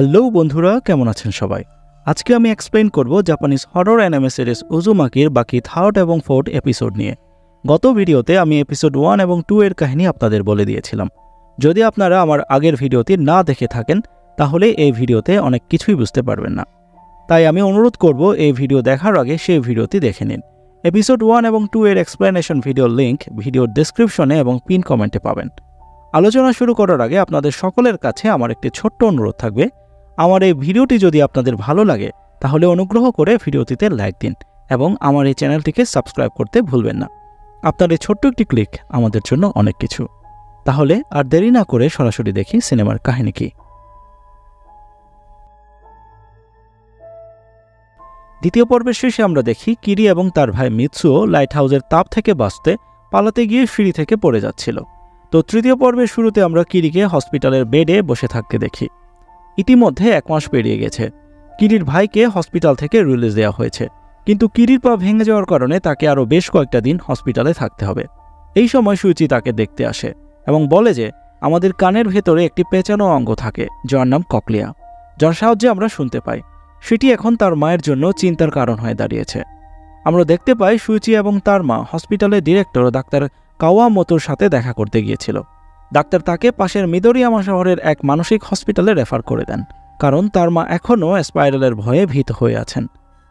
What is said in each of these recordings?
Hello বন্ধুরা, কেমন আছেন সবাই? আজকে আমি এক্সপ্লেইন করব জাপানিজ হরর অ্যানিমে সিরিজ উজুমাকির বাকি 3rd এবং 4th এপিসোড নিয়ে। গত ভিডিওতে আমি এপিসোড 1 এবং 2 এর কাহিনী আপনাদের বলে দিয়েছিলাম। যদি আপনারা আমার আগের ভিডিওটি না দেখে থাকেন তাহলে এই ভিডিওতে অনেক কিছুই বুঝতে পারবেন না। তাই আমি অনুরোধ করব এই ভিডিও দেখার আগে সেই ভিডিওটি দেখে নিন। এপিসোড 1 এবং 2 এর এক্সপ্লেনেশন ভিডিওর লিঙ্ক ভিডিওর ডেসক্রিপশনে এবং পিন কমেন্টে পাবেন। আলোচনা শুরু করার আগে আপনাদের সকলের কাছে আমার একটি ছোট্ট অনুরোধ থাকবে। আমার এই ভিডিওটি যদি আপনাদের ভালো লাগে তাহলে অনুগ্রহ করে ভিডিওটিতে লাইক দিন এবং আমার এই চ্যানেলটিকে সাবস্ক্রাইব করতে ভুলবেন না। আপনার এই ছোট্ট একটি ক্লিক আমাদের জন্য অনেক কিছু। তাহলে আর দেরি না করে সরাসরি দেখি সিনেমার কাহিনী কি। দ্বিতীয় পর্বের শেষে আমরা দেখি কিরি এবং তার ভাই মিৎসুও লাইট হাউসের তাপ থেকে বাঁচতে পালাতে গিয়ে সিঁড়ি থেকে পড়ে যাচ্ছিল। তো তৃতীয় পর্বের শুরুতে আমরা কিরিকে হসপিটালের বেডে বসে থাকতে দেখি। ইতিমধ্যে 1 মাস পেরিয়ে গেছে। কিরির ভাইকে হসপিটাল থেকে রিলিজ দেওয়া হয়েছে, কিন্তু কিরির পা ভেঙে যাওয়ার কারণে তাকে আরও বেশ কয়েকটা দিন হসপিটালে থাকতে হবে। এই সময় সুইচি তাকে দেখতে আসে এবং বলে যে আমাদের কানের ভেতরে একটি পেঁচানো অঙ্গ থাকে যার নাম ককলিয়া, যার সাহায্যে আমরা শুনতে পাই। সেটি এখন তার মায়ের জন্য চিন্তার কারণ হয়ে দাঁড়িয়েছে। আমরা দেখতে পাই সুইচি এবং তার মা হসপিটালের ডিরেক্টর ডাক্তার কাওয়ামোতোর সাথে দেখা করতে গিয়েছিল। ডাক্তার তাকে পাশের মিদোরিয়ামা শহরের এক মানসিক হসপিটালে রেফার করে দেন, কারণ তার মা এখনও স্পাইরালের ভয়ে ভীত হয়ে আছেন।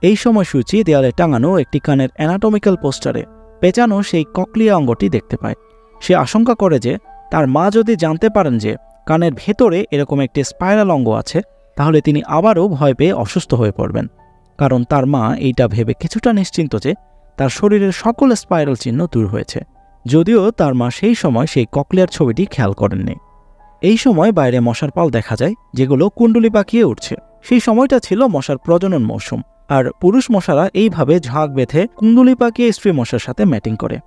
এই সময় সুচি দেয়ালে টাঙানো একটি কানের অ্যানাটমিক্যাল পোস্টারে পেঁচানো সেই ককলিয়া অঙ্গটি দেখতে পায়। সে আশঙ্কা করে যে তার মা যদি জানতে পারেন যে কানের ভেতরে এরকম একটি স্পাইরাল অঙ্গ আছে তাহলে তিনি আবারও ভয় পেয়ে অসুস্থ হয়ে পড়বেন, কারণ তার মা এইটা ভেবে কিছুটা নিশ্চিন্ত যে তার শরীরের সকল স্পাইরাল চিহ্ন দূর হয়েছে, যদিও তার মা সেই সময় সেই ককলিয়ার ছবিটি খেয়াল করেননি। এই সময় বাইরে মশার পাল দেখা যায় যেগুলো কুণ্ডলি পাকিয়ে উঠছে। সেই সময়টা ছিল মশার প্রজনন মৌসুম, আর পুরুষ মশারা এইভাবে ঝাঁক বেঁধে কুণ্ডলি পাকিয়ে স্ত্রী মশার সাথে ম্যাটিং করে।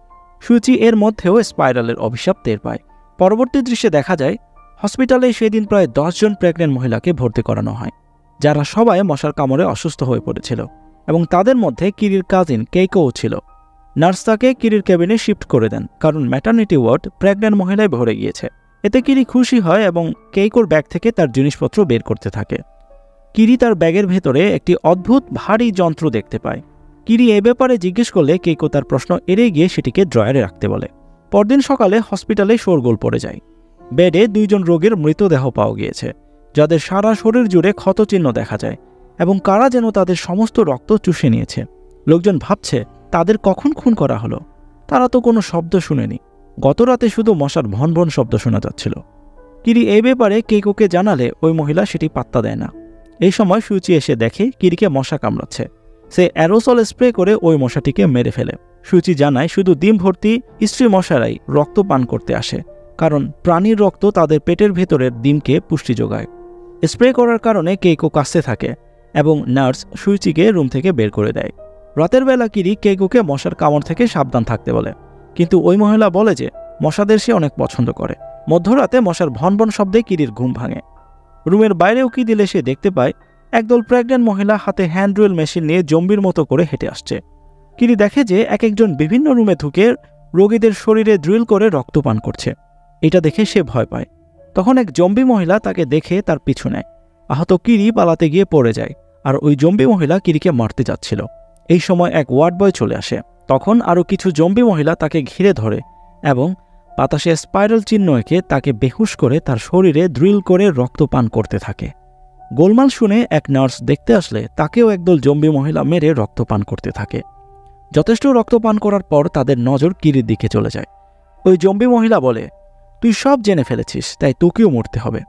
সুচি এর মধ্যেও স্পাইরালের অভিশাপ টের পায়। পরবর্তী দৃশ্যে দেখা যায় হসপিটালে সেদিন প্রায় 10 জন প্রেগনেন্ট মহিলাকে ভর্তি করানো হয়, যারা সবাই মশার কামড়ে অসুস্থ হয়ে পড়েছিল, এবং তাদের মধ্যে কিরির কাজিন কেইকোও ছিল। নার্স তাকে কিরির ক্যাবিনে শিফট করে দেন, কারণ ম্যাটার্নিটি ওয়ার্ড প্রেগন্যান্ট মহিলায় ভরে গিয়েছে। এতে কিরি খুশি হয় এবং কেইকোর ব্যাগ থেকে তার জিনিসপত্র বের করতে থাকে। কিরি তার ব্যাগের ভেতরে একটি অদ্ভুত ভারী যন্ত্র দেখতে পায়। কিরি এ ব্যাপারে জিজ্ঞেস করলে কেইকো তার প্রশ্ন এড়িয়ে গিয়ে সেটিকে ড্রয়ারে রাখতে বলে। পরদিন সকালে হসপিটালে শোরগোল পড়ে যায়। বেডে 2 জন রোগীর মৃতদেহ পাওয়া গিয়েছে, যাদের সারা শরীর জুড়ে ক্ষতচিহ্ন দেখা যায়, এবং কারা যেন তাদের সমস্ত রক্ত চুষে নিয়েছে। লোকজন ভাবছে তাদের কখন খুন করা হলো। তারা তো কোনো শব্দ শুনেনি। গত রাতে শুধু মশার ভন ভন শব্দ শোনা যাচ্ছিল। কিরি এই ব্যাপারে কেইকোকে জানালে ওই মহিলা সেটি পাত্তা দেয় না। এই সময় সুচি এসে দেখে কিরিকে মশা কামড়াচ্ছে। সে অ্যারোসল স্প্রে করে ওই মশাটিকে মেরে ফেলে। সুচি জানায় শুধু ডিম ভর্তি স্ত্রী মশারাই রক্ত পান করতে আসে, কারণ প্রাণীর রক্ত তাদের পেটের ভেতরের ডিমকে পুষ্টি যোগায়। স্প্রে করার কারণে কেইকো কাশতে থাকে এবং নার্স সুইচিকে রুম থেকে বের করে দেয়। রাতের বেলা কিরি কেইকোকে মশার কামড় থেকে সাবধান থাকতে বলে, কিন্তু ওই মহিলা বলে যে মশাদের সে অনেক পছন্দ করে। মধ্যরাতে মশার ভন ভন শব্দে কিরির ঘুম ভাঙে। রুমের বাইরেও কি দিলে সে দেখতে পায় একদল প্রেগন্যান্ট মহিলা হাতে হ্যান্ড ড্রিল মেশিন নিয়ে জম্বির মতো করে হেঁটে আসছে। কিরি দেখে যে এক একজন বিভিন্ন রুমে ঢুকে রোগীদের শরীরে ড্রিল করে রক্ত পান করছে। এটা দেখে সে ভয় পায়। তখন এক জম্বি মহিলা তাকে দেখে তার পিছু নেয়। আহত কিরি পালাতে গিয়ে পড়ে যায়, আর ওই জম্বি মহিলা কিরিকে মারতে যাচ্ছিল। এই সময় এক ওয়ার্ড বয় চলে আসে। তখন আরও কিছু জম্বি মহিলা তাকে ঘিরে ধরে এবং বাতাসে স্পাইরাল চিহ্ন এঁকে তাকে বেহুশ করে তার শরীরে ড্রিল করে রক্ত পান করতে থাকে। গোলমাল শুনে এক নার্স দেখতে আসলে তাকেও একদল জম্বি মহিলা মেরে রক্ত পান করতে থাকে। যথেষ্ট রক্ত পান করার পর তাদের নজর কিরির দিকে চলে যায়। ওই জম্বি মহিলা বলে, তুই সব জেনে ফেলেছিস, তাই তোকেও মরতে হবে।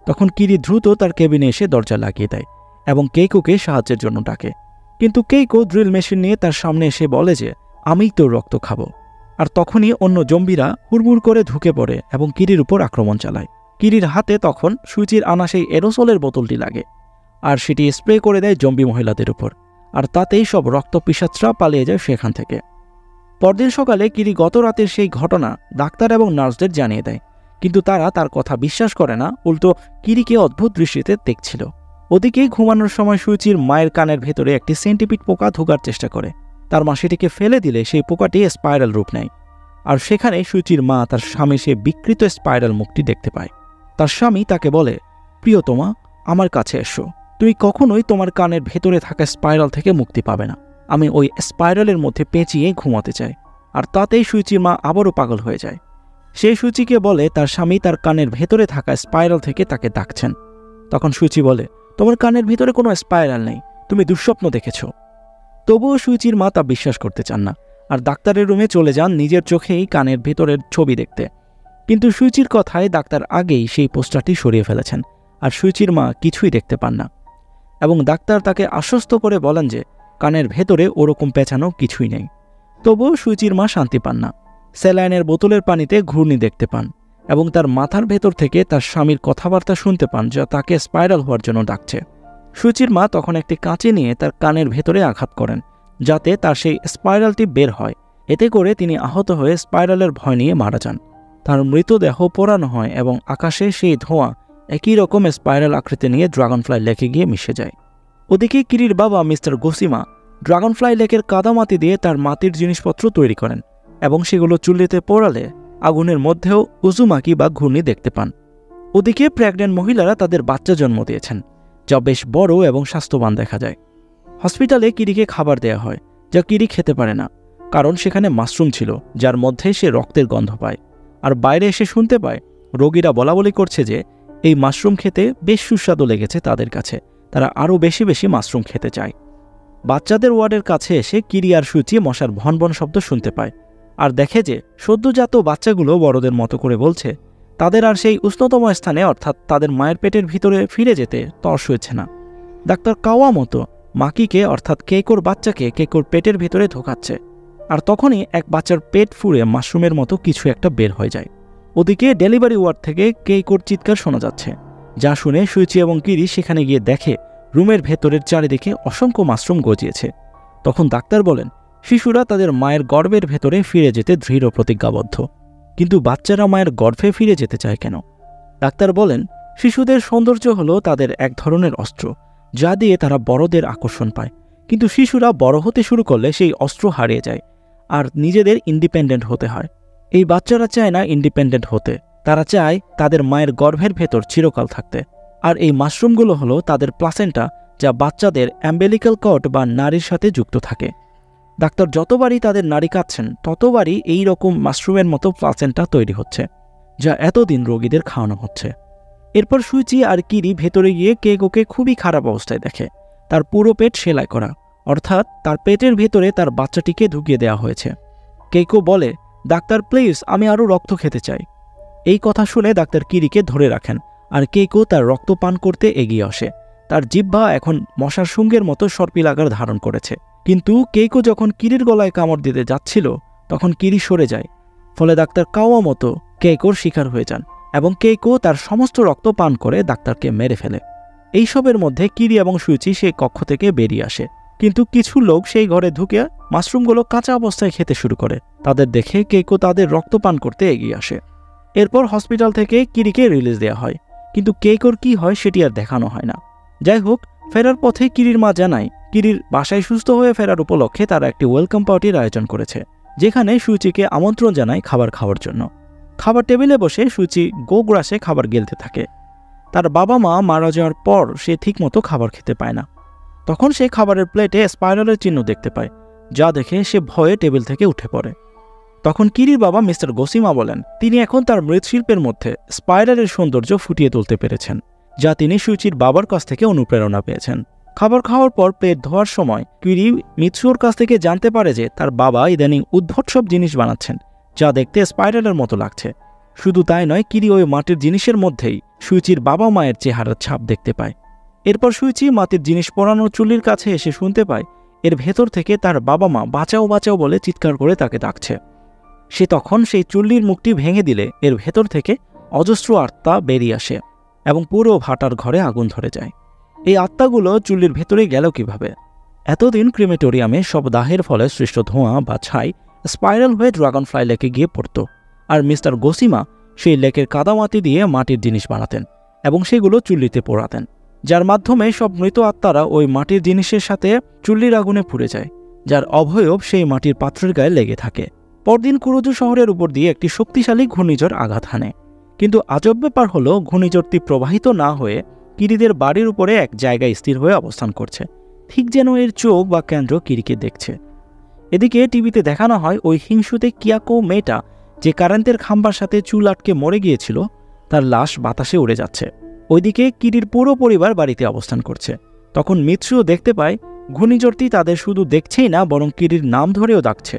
তখন কিরি দ্রুত তার কেবিনে এসে দরজা লাগিয়ে দেয় এবং কেইকোকে সাহায্যের জন্য ডাকে। কিন্তু কেইকো ড্রিল মেশিন নিয়ে তার সামনে এসে বলে যে আমিই তোর রক্ত খাবো। আর তখনই অন্য জম্বিরা হুড়মুড় করে ঢুকে পড়ে এবং কিরির উপর আক্রমণ চালায়। কিরির হাতে তখন সুইচির আনা সেই এরোসলের বোতলটি লাগে, আর সেটি স্প্রে করে দেয় জম্বি মহিলাদের উপর, আর তাতেই সব রক্ত পিশাচরা পালিয়ে যায় সেখান থেকে। পরদিন সকালে কিরি গত রাতের সেই ঘটনা ডাক্তার এবং নার্সদের জানিয়ে দেয়, কিন্তু তারা তার কথা বিশ্বাস করে না, উল্টো কিরিকে অদ্ভুত দৃষ্টিতে দেখছিল। ওদিকে ঘুমানোর সময় সুইচির মায়ের কানের ভেতরে একটি সেন্টিপিড পোকা ঢোকার চেষ্টা করে। তার মা সেটিকে ফেলে দিলে সেই পোকাটি স্পাইরাল রূপ নেয়, আর সেখানে সুইচির মা তার স্বামী সে বিকৃত স্পাইরাল মুখটি দেখতে পায়। তার স্বামী তাকে বলে, প্রিয়তমা, আমার কাছে এসো। তুমি কখনোই তোমার কানের ভেতরে থাকা স্পাইরাল থেকে মুক্তি পাবে না। আমি ওই স্পাইরালের মধ্যে পেঁচিয়ে ঘুমাতে চাই। আর তাতেই সুইচির মা আবারও পাগল হয়ে যায়। সে সুচিকে বলে তার স্বামী তার কানের ভেতরে থাকা স্পাইরাল থেকে তাকে ডাকছেন। তখন সুচি বলে, তোমার কানের ভিতরে কোনো স্পাইরাল নেই, তুমি দুঃস্বপ্ন দেখেছ। তবুও সুইচির মা তা বিশ্বাস করতে চান না, আর ডাক্তারের রুমে চলে যান নিজের চোখেই কানের ভেতরের ছবি দেখতে। কিন্তু সুইচির কথায় ডাক্তার আগেই সেই পোস্টারটি সরিয়ে ফেলেছেন, আর সুইচির মা কিছুই দেখতে পান না। এবং ডাক্তার তাকে আশ্বস্ত করে বলেন যে কানের ভেতরে ওরকম পেঁচানো কিছুই নেই। তবুও সুইচির মা শান্তি পান না। স্যালাইনের বোতলের পানিতে ঘূর্ণি দেখতে পান এবং তার মাথার ভেতর থেকে তার স্বামীর কথাবার্তা শুনতে পান, যা তাকে স্পাইরাল হওয়ার জন্য ডাকছে। সুচির মা তখন একটি কাঁচি নিয়ে তার কানের ভেতরে আঘাত করেন, যাতে তার সেই স্পাইরালটি বের হয়। এতে করে তিনি আহত হয়ে স্পাইরালের ভয় নিয়ে মারা যান। তার মৃতদেহ পোড়ানো হয় এবং আকাশে সেই ধোঁয়া একই রকম স্পাইরাল আকৃতি নিয়ে ড্রাগনফ্লাই লেকে গিয়ে মিশে যায়। ওদিকে কিরির বাবা মিস্টার গোসিমা ড্রাগনফ্লাই লেকের কাদামাটি দিয়ে তার মাটির জিনিসপত্র তৈরি করেন এবং সেগুলো চুল্লিতে পোড়ালে আগুনের মধ্যেও উজুমাকি বা ঘূর্ণি দেখতে পান। ওদিকে প্রেগন্যান্ট মহিলারা তাদের বাচ্চা জন্ম দিয়েছেন, যা বেশ বড় এবং স্বাস্থ্যবান দেখা যায়। হসপিটালে কিরিকে খাবার দেয়া হয়, যা কিরি খেতে পারে না, কারণ সেখানে মাশরুম ছিল, যার মধ্যে সে রক্তের গন্ধ পায়। আর বাইরে এসে শুনতে পায় রোগীরা বলাবলি করছে যে এই মাশরুম খেতে বেশ সুস্বাদু লেগেছে তাদের কাছে, তারা আরও বেশি বেশি মাশরুম খেতে চায়। বাচ্চাদের ওয়ার্ডের কাছে এসে কিরি আর সুচি মশার ভনভন শব্দ শুনতে পায়, আর দেখে যে সদ্যজাত বাচ্চাগুলো বড়দের মতো করে বলছে তাদের আর সেই উষ্ণতম স্থানে, অর্থাৎ তাদের মায়ের পেটের ভিতরে ফিরে যেতে তর সইছে না। ডাক্তার কাওয়ামোতো মাকিকে, অর্থাৎ কেইকোর বাচ্চাকে কেইকোর পেটের ভিতরে ঢোকাচ্ছে, আর তখনই এক বাচ্চার পেট ফুঁড়ে মাশরুমের মতো কিছু একটা বের হয়ে যায়। ওদিকে ডেলিভারি ওয়ার্ড থেকে কেইকোর চিৎকার শোনা যাচ্ছে, যা শুনে সুইচি এবং কিরি সেখানে গিয়ে দেখে রুমের ভেতরের চারিদিকে অসংখ্য মাশরুম গজিয়েছে। তখন ডাক্তার বলেন শিশুরা তাদের মায়ের গর্ভের ভেতরে ফিরে যেতে দৃঢ় প্রতিজ্ঞাবদ্ধ, কিন্তু বাচ্চারা মায়ের গর্ভে ফিরে যেতে চায় কেন? ডাক্তার বলেন শিশুদের সৌন্দর্য হলো তাদের এক ধরনের অস্ত্র, যা দিয়ে তারা বড়দের আকর্ষণ পায়, কিন্তু শিশুরা বড় হতে শুরু করলে সেই অস্ত্র হারিয়ে যায় আর নিজেদের ইন্ডিপেন্ডেন্ট হতে হয়। এই বাচ্চারা চায় না ইন্ডিপেন্ডেন্ট হতে, তারা চায় তাদের মায়ের গর্ভের ভেতর চিরকাল থাকতে। আর এই মাশরুমগুলো হলো তাদের প্লাসেন্টা, যা বাচ্চাদের অ্যাম্বেলিক্যাল কর্ড বা নাড়ির সাথে যুক্ত থাকে। ডাক্তার যতবারই তাদের নাড়ি কাটছেন ততবারই এই রকম মাশরুমের মতো প্লাসেন্টা তৈরি হচ্ছে, যা এতদিন রোগীদের খাওয়ানো হচ্ছে। এরপর সুইচি আর কিরি ভেতরে গিয়ে কেইকোকে খুবই খারাপ অবস্থায় দেখে। তার পুরো পেট সেলাই করা, অর্থাৎ তার পেটের ভেতরে তার বাচ্চাটিকে ঢুকিয়ে দেওয়া হয়েছে। কেইকো বলে, ডাক্তার প্লিজ, আমি আরও রক্ত খেতে চাই। এই কথা শুনে ডাক্তার কিরিকে ধরে রাখেন, আর কেইকো তার রক্ত পান করতে এগিয়ে আসে। তার জিহ্বা এখন মশার শুঙ্গের মতো সর্পিল আকার ধারণ করেছে। কিন্তু কেইকো যখন কিরির গলায় কামড় দিতে যাচ্ছিল তখন কিরি সরে যায়, ফলে ডাক্তার কাওয়ামোতো কেইকোর শিকার হয়ে যান এবং কেইকো তার সমস্ত রক্ত পান করে ডাক্তারকে মেরে ফেলে। এইসবের মধ্যে কিরি এবং সুইচি সেই কক্ষ থেকে বেরিয়ে আসে, কিন্তু কিছু লোক সেই ঘরে ঢুকে মাশরুমগুলো কাঁচা অবস্থায় খেতে শুরু করে। তাদের দেখে কেইকো তাদের রক্ত পান করতে এগিয়ে আসে। এরপর হসপিটাল থেকে কিরিকে রিলিজ দেওয়া হয়, কিন্তু কেইকোর কি হয় সেটি আর দেখানো হয় না। যাই হোক, ফেরার পথে কিরির মা জানায় কিরির বাসায় সুস্থ হয়ে ফেরার উপলক্ষে তারা একটি ওয়েলকাম পার্টির আয়োজন করেছে, যেখানে সুইচিকে আমন্ত্রণ জানায় খাবার খাওয়ার জন্য। খাবার টেবিলে বসে সুইচি গোগ্রাসে খাবার গিলতে থাকে। তার বাবা মা মারা যাওয়ার পর সে ঠিকমতো খাবার খেতে পায় না। তখন সে খাবারের প্লেটে স্পাইরালের চিহ্ন দেখতে পায়, যা দেখে সে ভয়ে টেবিল থেকে উঠে পড়ে। তখন কিরির বাবা মিস্টার গোসিমা বলেন তিনি এখন তার মৃৎশিল্পের মধ্যে স্পাইরালের সৌন্দর্য ফুটিয়ে তুলতে পেরেছেন, যা তিনি সুইচির বাবার কাছ থেকে অনুপ্রেরণা পেয়েছেন। খাবার খাওয়ার পর প্লেট ধোয়ার সময় কিরি মিৎসুর কাছ থেকে জানতে পারে যে তার বাবা ইদানিং উদ্ভট সব জিনিস বানাচ্ছেন, যা দেখতে স্পাইরালের মতো লাগছে। শুধু তাই নয়, কিরি ওই মাটির জিনিসের মধ্যেই সুইচির বাবা মায়ের চেহারার ছাপ দেখতে পায়। এরপর সুইচি মাটির জিনিস পোড়ানো চুল্লির কাছে এসে শুনতে পায় এর ভেতর থেকে তার বাবা মা বাঁচাও বাঁচাও বলে চিৎকার করে তাকে ডাকছে। সে তখন সেই চুল্লির মুখটি ভেঙে দিলে এর ভেতর থেকে অজস্র আত্মা বেরিয়ে আসে এবং পুরো ভাটার ঘরে আগুন ধরে যায়। এই আত্মাগুলো চুল্লির ভেতরে গেল কিভাবে? এতদিন ক্রিমেটোরিয়ামে সব দাহের ফলে সৃষ্ট ধোঁয়া বা ছাই স্পাইরাল হয়ে ড্রাগনফ্লাই লেকে গিয়ে পড়ত, আর মিস্টার গোসিমা সেই লেকের কাদামাটি দিয়ে মাটির জিনিস বানাতেন এবং সেগুলো চুল্লিতে পোড়াতেন, যার মাধ্যমে সব মৃত আত্মারা ওই মাটির জিনিসের সাথে চুল্লির আগুনে পুড়ে যায়, যার অবয়ব সেই মাটির পাত্রের গায়ে লেগে থাকে। পরদিন কুরোজু শহরের উপর দিয়ে একটি শক্তিশালী ঘূর্ণিঝড় আঘাত হানে, কিন্তু আজব ব্যাপার হলো ঘূর্ণিঝড়টি প্রবাহিত না হয়ে কিরিদের বাড়ির উপরে এক জায়গায় স্থির হয়ে অবস্থান করছে, ঠিক যেন এর চোখ বা কেন্দ্র কিরিকে দেখছে। এদিকে টিভিতে দেখানো হয় ওই হিংসুতে কিয়াকো মেয়েটা যে কারেন্টের খাম্বার সাথে চুল আটকে মরে গিয়েছিল, তার লাশ বাতাসে উড়ে যাচ্ছে। ওইদিকে কিরির পুরো পরিবার বাড়িতে অবস্থান করছে। তখন মিৎসুও দেখতে পায় ঘূর্ণিঝড়টি তাদের শুধু দেখছেই না, বরং কিরির নাম ধরেও ডাকছে।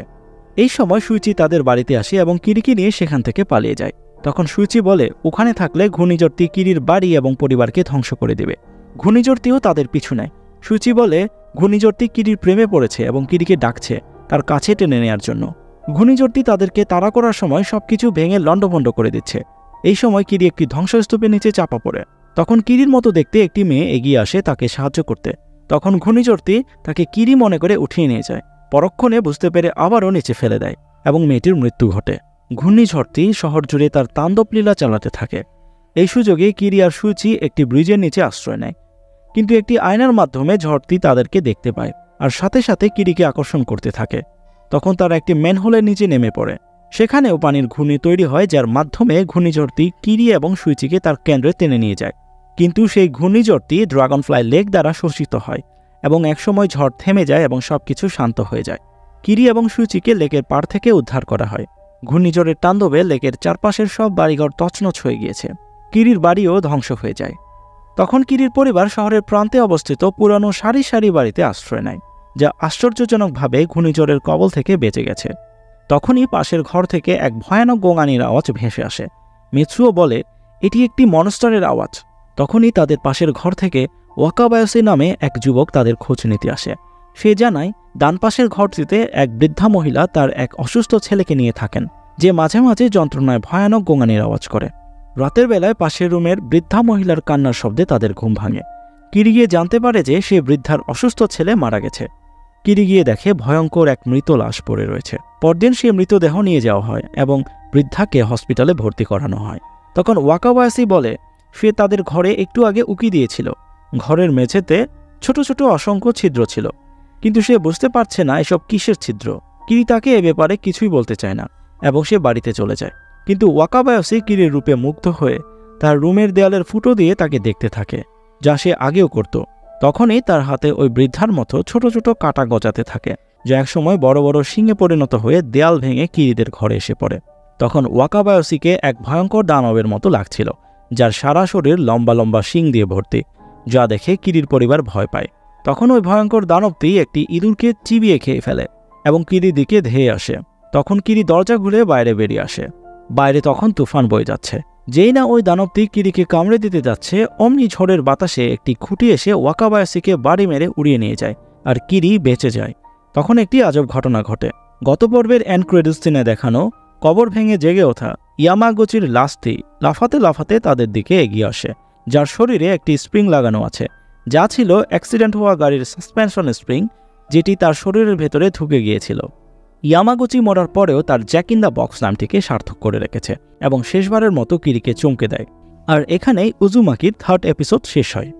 এই সময় সুইচি তাদের বাড়িতে আসে এবং কিরিকে নিয়ে সেখান থেকে পালিয়ে যায়। তখন সুইচি বলে ওখানে থাকলে ঘূর্ণিঝড়টি কিরির বাড়ি এবং পরিবারকে ধ্বংস করে দেবে। ঘূর্ণিঝড়টিও তাদের পিছু নেয়। সুইচি বলে ঘূর্ণিঝড়টি কিরির প্রেমে পড়েছে এবং কিরিকে ডাকছে তার কাছে টেনে নেওয়ার জন্য। ঘূর্ণিঝড়টি তাদেরকে তাড়া করার সময় সবকিছু ভেঙে লণ্ডভণ্ড করে দিচ্ছে। এই সময় কিরি একটি ধ্বংসস্তূপের নিচে চাপা পড়ে। তখন কিরির মতো দেখতে একটি মেয়ে এগিয়ে আসে তাকে সাহায্য করতে। তখন ঘূর্ণিঝড়টি তাকে কিরি মনে করে উঠিয়ে নিয়ে যায়। পরক্ষণে বুঝতে পেরে আবারও নিচে ফেলে দেয় এবং মেয়েটির মৃত্যু ঘটে। ঘূর্ণিঝড়টি শহর জুড়ে তার তাণ্ডবলীলা চালাতে থাকে। এই সুযোগে কিরি আর সুইচি একটি ব্রিজের নিচে আশ্রয় নেয়, কিন্তু একটি আয়নার মাধ্যমে ঝড়টি তাদেরকে দেখতে পায় আর সাথে সাথে কিরিকে আকর্ষণ করতে থাকে। তখন তারা একটি ম্যানহোলের নিচে নেমে পড়ে। সেখানেও পানির ঘূর্ণি তৈরি হয়, যার মাধ্যমে ঘূর্ণিঝড়টি কিরি এবং সুইচিকে তার কেন্দ্রে টেনে নিয়ে যায়। কিন্তু সেই ঘূর্ণিঝড়টি ড্রাগনফ্লাই লেক দ্বারা শোষিত হয় এবং একসময় ঝড় থেমে যায় এবং সবকিছু শান্ত হয়ে যায়। কিরি এবং সুইচিকে লেকের পাড় থেকে উদ্ধার করা হয়। ঘূর্ণিঝড়ের তাণ্ডবে লেকের চারপাশের সব বাড়িঘর তছনছ হয়ে গিয়েছে। কিরির বাড়িও ধ্বংস হয়ে যায়। তখন কিরির পরিবার শহরের প্রান্তে অবস্থিত পুরানো সারি সারি বাড়িতে আশ্রয় নেয়, যা আশ্চর্যজনকভাবে ঘূর্ণিঝড়ের কবল থেকে বেঁচে গেছে। তখনই পাশের ঘর থেকে এক ভয়ানক গোঙানির আওয়াজ ভেসে আসে। মিৎসুও বলে এটি একটি মনস্টারের আওয়াজ। তখনই তাদের পাশের ঘর থেকে ওয়াকাবায়োসি নামে এক যুবক তাদের খোঁজ নিতে আসে। সে জানায় ডান পাশের ঘরটিতে এক বৃদ্ধা মহিলা তার এক অসুস্থ ছেলেকে নিয়ে থাকেন, যে মাঝে মাঝে যন্ত্রণায় ভয়ানক গোঙানির আওয়াজ করে। রাতের বেলায় পাশের রুমের বৃদ্ধা মহিলার কান্নার শব্দে তাদের ঘুম ভাঙে। কিরি গিয়ে জানতে পারে যে সে বৃদ্ধার অসুস্থ ছেলে মারা গেছে। কিরি গিয়ে দেখে ভয়ঙ্কর এক মৃত লাশ পড়ে রয়েছে। পরদিন সে মৃতদেহ নিয়ে যাওয়া হয় এবং বৃদ্ধাকে হসপিটালে ভর্তি করানো হয়। তখন ওয়াকাবায়াসি বলে সে তাদের ঘরে একটু আগে উকি দিয়েছিল। ঘরের মেঝেতে ছোট ছোট অসংখ্য ছিদ্র ছিল, কিন্তু সে বুঝতে পারছে না এসব কিসের ছিদ্র। কিরি তাকে এ ব্যাপারে কিছুই বলতে চায় না এবং সে বাড়িতে চলে যায়। কিন্তু ওয়াকাবায়াসি কিরির রূপে মুগ্ধ হয়ে তার রুমের দেয়ালের ফুটো দিয়ে তাকে দেখতে থাকে, যা সে আগেও করত। তখনই তার হাতে ওই বৃদ্ধার মতো ছোট ছোট কাঁটা গজাতে থাকে, যা একসময় বড় বড় শিঙে পরিণত হয়ে দেয়াল ভেঙে কিরিদের ঘরে এসে পড়ে। তখন ওয়াকাবায়াসিকে এক ভয়ঙ্কর দানবের মতো লাগছিল, যার সারা শরীর লম্বা লম্বা শিং দিয়ে ভর্তি, যা দেখে কিরির পরিবার ভয় পায়। তখন ওই ভয়ঙ্কর দানবটি একটি ইঁদুরকে চিবিয়ে খেয়ে ফেলে এবং কিরির দিকে ধেয়ে আসে। তখন কিরি দরজা ঘুরে বাইরে বেরিয়ে আসে। বাইরে তখন তুফান বয়ে যাচ্ছে। যেই না ওই দানবটি কিরিকে কামড়ে দিতে যাচ্ছে, অমনি ঝড়ের বাতাসে একটি খুঁটি এসে ওয়াকাবায়াসিকে বাড়ি মেরে উড়িয়ে নিয়ে যায় আর কিরি বেঁচে যায়। তখন একটি আজব ঘটনা ঘটে। গত পর্বের এন্ড ক্রেডিটস সিনে দেখানো কবর ভেঙে জেগে ওঠা ইয়ামাগুচির লাশটি লাফাতে লাফাতে তাদের দিকে এগিয়ে আসে, যার শরীরে একটি স্প্রিং লাগানো আছে, যা ছিল অ্যাক্সিডেন্ট হওয়া গাড়ির সাসপেনশন স্প্রিং, যেটি তার শরীরের ভেতরে ঢুকে গিয়েছিল। ইয়ামাগুচি মরার পরেও তার জ্যাক ইন দ্য বক্স নামটিকে সার্থক করে রেখেছে এবং শেষবারের মতো কিরিকে চমকে দেয়। আর এখানেই উজুমাকির 3rd এপিসোড শেষ হয়।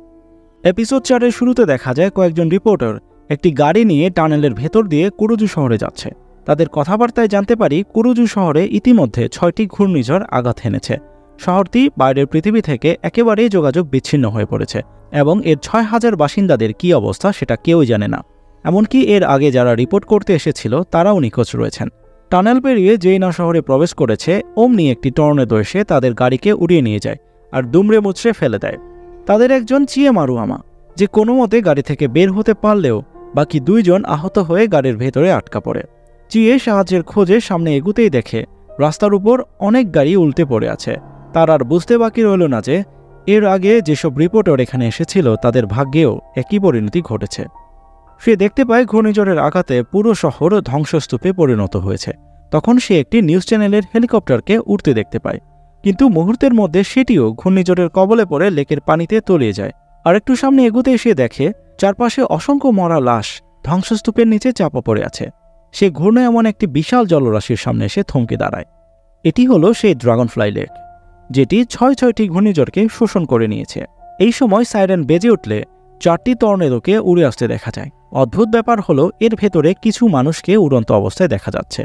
এপিসোড 4-এর শুরুতে দেখা যায় কয়েকজন রিপোর্টার একটি গাড়ি নিয়ে টানেলের ভেতর দিয়ে কুরুজু শহরে যাচ্ছে। তাদের কথাবার্তায় জানতে পারি কুরুজু শহরে ইতিমধ্যে 6টি ঘূর্ণিঝড় আঘাত হেনেছে। শহরটি বাইরের পৃথিবী থেকে একেবারেই যোগাযোগ বিচ্ছিন্ন হয়ে পড়েছে এবং এর 6000 বাসিন্দাদের কী অবস্থা সেটা কেউই জানে না। এমনকি এর আগে যারা রিপোর্ট করতে এসেছিল তারাও নিখোঁজ রয়েছেন। টানেল পেরিয়ে যেই না শহরে প্রবেশ করেছে, অমনি একটি টর্নেডো এসে তাদের গাড়িকে উড়িয়ে নিয়ে যায় আর দুমড়ে মুচড়ে ফেলে দেয়। তাদের একজন চিয়েমারুয়ামা, যে কোনো মতে গাড়ি থেকে বের হতে পারলেও বাকি 2 জন আহত হয়ে গাড়ির ভেতরে আটকা পড়ে। চিয়ে সাহায্যের খোঁজে সামনে এগুতেই দেখে রাস্তার উপর অনেক গাড়ি উল্টে পড়ে আছে। তার আর বুঝতে বাকি রইল না যে এর আগে যেসব রিপোর্টার এখানে এসেছিল তাদের ভাগ্যেও একই পরিণতি ঘটেছে। সে দেখতে পায় ঘূর্ণিঝড়ের আঘাতে পুরো শহর ধ্বংসস্তূপে পরিণত হয়েছে। তখন সে একটি নিউজ চ্যানেলের হেলিকপ্টারকে উড়তে দেখতে পায়, কিন্তু মুহূর্তের মধ্যে সেটিও ঘূর্ণিঝড়ের কবলে পড়ে লেকের পানিতে তলিয়ে যায়। আর একটু সামনে এগুতে এসে দেখে চারপাশে অসংখ্য মরা লাশ ধ্বংসস্তূপের নিচে চাপা পড়ে আছে। সে ঘূর্ণে এমন একটি বিশাল জলরাশির সামনে এসে থমকে দাঁড়ায়। এটি হলো সেই ড্রাগনফ্লাই লেক, যেটি 6টি ঘূর্ণিঝড়কে শোষণ করে নিয়েছে। এই সময় সাইরেন বেজে উঠলে 4টি টর্নেডোকে উড়ে আসতে দেখা যায়। অদ্ভুত ব্যাপার হলো এর ভেতরে কিছু মানুষকে উড়ন্ত অবস্থায় দেখা যাচ্ছে,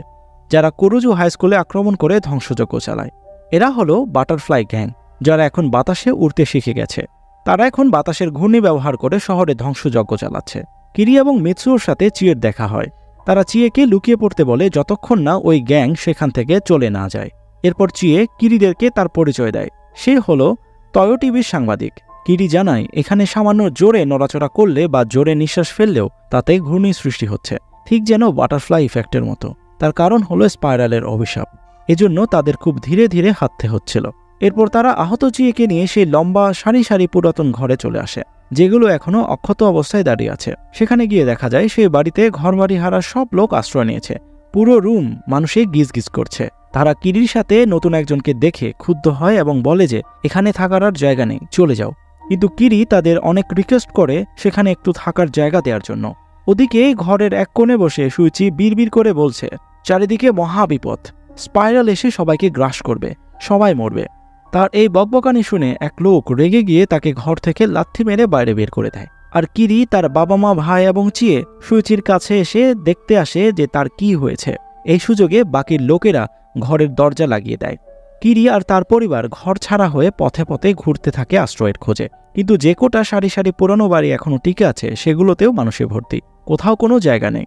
যারা কুরুজু হাই স্কুলে আক্রমণ করে ধ্বংসযজ্ঞ চালায়। এরা হলো বাটারফ্লাই গ্যাং, যারা এখন বাতাসে উড়তে শিখে গেছে। তারা এখন বাতাসের ঘূর্ণি ব্যবহার করে শহরে ধ্বংসযজ্ঞ চালাচ্ছে। কিরি এবং মিৎসুওর সাথে চিয়ের দেখা হয়। তারা চিয়েকে লুকিয়ে পড়তে বলে যতক্ষণ না ওই গ্যাং সেখান থেকে চলে না যায়। এরপর চিয়ে কিরিদেরকে তার পরিচয় দেয়। সে হলো টয়ো টিভির সাংবাদিক। কিরি জানায় এখানে সামান্য জোরে নড়াচড়া করলে বা জোরে নিঃশ্বাস ফেললেও তাতে ঘূর্ণি সৃষ্টি হচ্ছে, ঠিক যেন বাটারফ্লাই ইফেক্টের মতো। তার কারণ হলো স্পাইরালের অভিশাপ। এজন্য তাদের খুব ধীরে ধীরে হাঁটতে হচ্ছিল। এরপর তারা আহত চিয়েকে নিয়ে সেই লম্বা সারি সারি পুরাতন ঘরে চলে আসে, যেগুলো এখনও অক্ষত অবস্থায় দাঁড়িয়ে আছে। সেখানে গিয়ে দেখা যায় সেই বাড়িতে ঘরবাড়ি হারা সব লোক আশ্রয় নিয়েছে। পুরো রুম মানুষে গিজ গিজ করছে। তারা কিরির সাথে নতুন একজনকে দেখে ক্ষুব্ধ হয় এবং বলে যে এখানে থাকার আর জায়গা নেই, চলে যাও। কিন্তু কিরি তাদের অনেক রিকোয়েস্ট করে সেখানে একটু থাকার জায়গা দেওয়ার জন্য। ওদিকে ঘরের এক কোণে বসে সুইচি বিড়বিড় করে বলছে চারিদিকে মহাবিপদ, স্পাইরাল এসে সবাইকে গ্রাস করবে, সবাই মরবে। তার এই বকবকানি শুনে এক লোক রেগে গিয়ে তাকে ঘর থেকে লাথি মেরে বাইরে বের করে দেয়। আর কিরি তার বাবা মা ভাই এবং চিয়ে সুইচির কাছে এসে দেখতে আসে যে তার কি হয়েছে। এই সুযোগে বাকির লোকেরা ঘরের দরজা লাগিয়ে দেয়। কিরি আর তার পরিবার ঘর ছাড়া হয়ে পথে পথে ঘুরতে থাকে আশ্রয়ের খোঁজে। কিন্তু যে কোটা সারি সারি পুরনো বাড়ি এখনও টিকে আছে সেগুলোতেও মানুষে ভর্তি, কোথাও কোনো জায়গা নেই।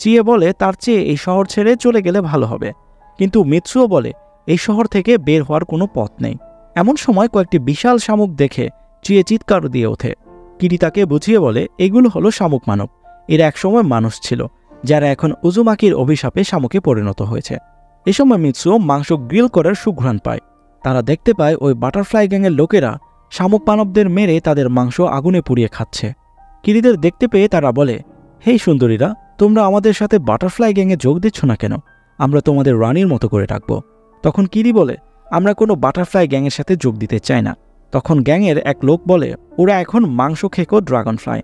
চিয়ে বলে তার চেয়ে এই শহর ছেড়ে চলে গেলে ভালো হবে, কিন্তু মিৎসুও বলে এই শহর থেকে বের হওয়ার কোনো পথ নেই। এমন সময় কয়েকটি বিশাল শামুক দেখে চিয়ে চিৎকার দিয়ে ওঠে। কিরি তাকে বুঝিয়ে বলে এগুলো হলো শামুক মানব। এরা একসময় মানুষ ছিল, যারা এখন উজুমাকির অভিশাপে শামুকে পরিণত হয়েছে। এ সময় মিৎসুও মাংস গ্রিল করার সুঘ্রাণ পায়। তারা দেখতে পায় ওই বাটারফ্লাই গ্যাংয়ের লোকেরা শামুক মানবদের মেরে তাদের মাংস আগুনে পুড়িয়ে খাচ্ছে। কিরিদের দেখতে পেয়ে তারা বলে, হেই সুন্দরীরা, তোমরা আমাদের সাথে বাটারফ্লাই গ্যাংয়ে যোগ দিচ্ছ না কেন? আমরা তোমাদের রানীর মতো করে রাখব। তখন কিরি বলে, আমরা কোনো বাটারফ্লাই গ্যাংয়ের সাথে যোগ দিতে চাই না। তখন গ্যাংয়ের এক লোক বলে, ওরা এখন মাংস খেকো ড্রাগন ফ্লাই,